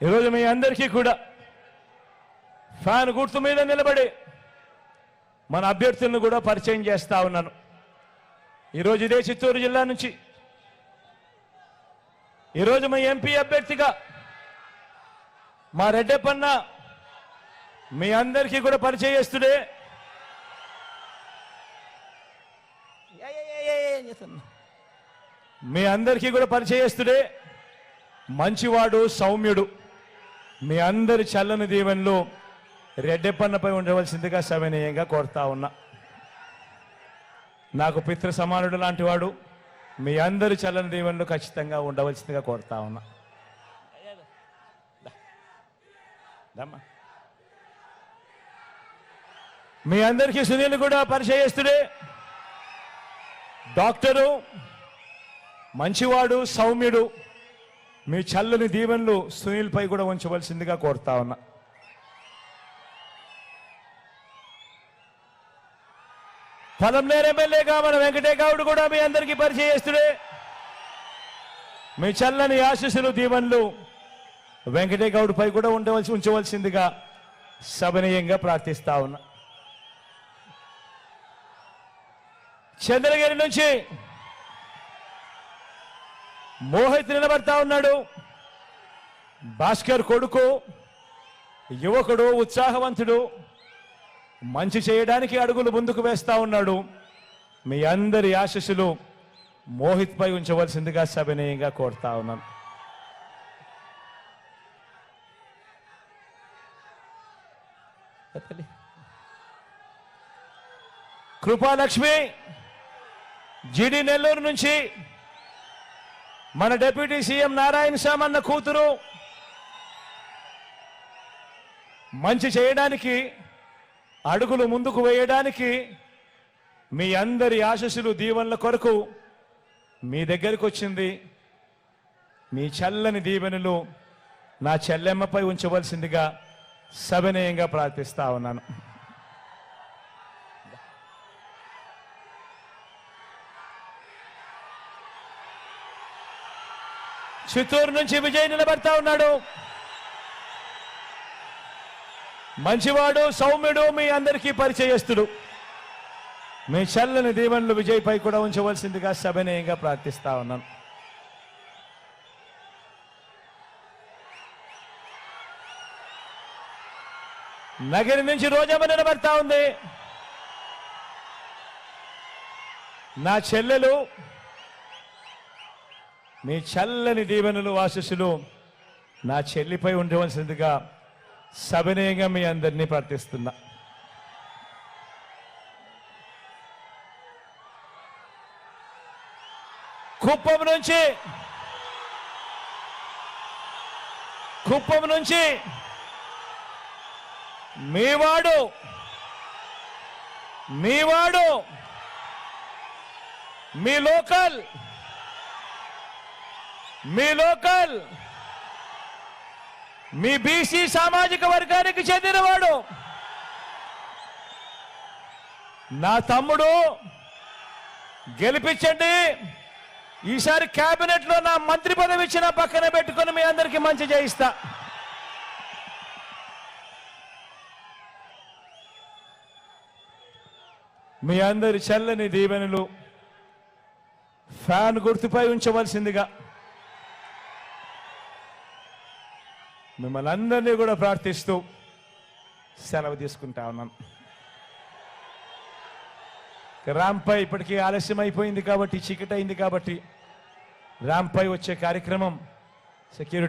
ఈరోజు మీ అందరికీ కూడా ఫ్యాన్ గుర్తు మీద నిలబడి మన అభ్యర్థులను కూడా పరిచయం చేస్తా ఉన్నాను. ఈరోజు ఇదే చిత్తూరు జిల్లా నుంచి ఈరోజు మా ఎంపీ అభ్యర్థిగా మా రెడ్డప్పన్న మీ అందరికీ కూడా పరిచయస్తుడే. మీ అందరికీ కూడా పరిచయస్తుడే, మంచివాడు, సౌమ్యుడు. మీ అందరి చల్లని దీవెనలు రెడ్డప్పన్నపై ఉండవలసిందిగా సవినయంగా కోరుతా ఉన్నా. నాకు పితృ సమానుడు లాంటి వాడు, మీ అందరి చల్లని దీవెనలు ఖచ్చితంగా ఉండవలసిందిగా కోరుతా ఉన్నా. మీ అందరికీ సునీల్ కూడా పరిచయస్తుడే, డాక్టరు, మంచివాడు, సౌమ్యుడు. మీ చల్లని దీవెనలు సునీల్ పై కూడా ఉంచవలసిందిగా కోరుతా ఉన్నా. పొలంనేరు ఎమ్మెల్యేగా మన వెంకటేగౌడ్ కూడా మీ అందరికీ పరిచయస్తుడే. మీ చల్లని ఆశీస్సులు, దీవెనలు వెంకటేగౌడ్ పై కూడా ఉంచవలసిందిగా సవినయంగా ప్రార్థిస్తా ఉన్నా. చంద్రగిరి నుంచి మోహిత్ నిలబడతా ఉన్నాడు. భాస్కర్ కొడుకు, యువకుడు, ఉత్సాహవంతుడు, మంచి చేయడానికి అడుగులు ముందుకు వేస్తా ఉన్నాడు. మీ అందరి ఆశీస్సులు మోహిత్ పై ఉంచవలసిందిగా సవినయంగా కోరుతా ఉన్నాను. కృపాలక్ష్మి జిడి నెల్లూరు నుంచి మన డిప్యూటీ సీఎం నారాయణ సామన్న కూతురు, మంచి చేయడానికి అడుగులు ముందుకు వేయడానికి మీ అందరి ఆశీస్సులు, దీవెనల కొరకు మీ దగ్గరికి వచ్చింది. మీ చల్లని దీవెనలు నా చెల్లెమ్మపై ఉంచవలసిందిగా సవినయంగా ప్రార్థిస్తా ఉన్నాను. చిత్తూరు నుంచి విజయ్ నిలబడతా ఉన్నాడు. మంచివాడు, సౌమ్యుడు, మీ అందరికీ పరిచయస్తుడు. మీ చల్లని దీవెనలు విజయ్ పై కూడా ఉంచవలసిందిగా సవినయంగా ప్రార్థిస్తా ఉన్నాను. నగరి నుంచి రోజమ్మ నిలబడతా ఉంది. నా చెల్లెలు, మీ చల్లని దీవెనలు, ఆశీస్సులు నా చెల్లిపై ఉండవలసిందిగా సవినయంగా మీ అందరినీ ప్రార్థిస్తున్నా. కుప్పం నుంచి మీవాడు మీ లోకల్ మీ బీసీ సామాజిక వర్గానికి చెందినవాడు, నా తమ్ముడు. గెలిపించండి. ఈసారి కేబినెట్ లో నా మంత్రి పదవి ఇచ్చిన పక్కన పెట్టుకుని మీ అందరికీ మంచి చేయిస్తా. మీ అందరి చల్లని దీవెనలు ఫ్యాన్ గుర్తుపై ఉంచవలసిందిగా మిమ్మల్ని అందరినీ కూడా ప్రార్థిస్తూ సెలవు తీసుకుంటా ఉన్నాను. రాంపై ఇప్పటికీ ఆలస్యం అయిపోయింది కాబట్టి, చీకటి అయింది కాబట్టి రాంపై వచ్చే కార్యక్రమం సెక్యూరిటీ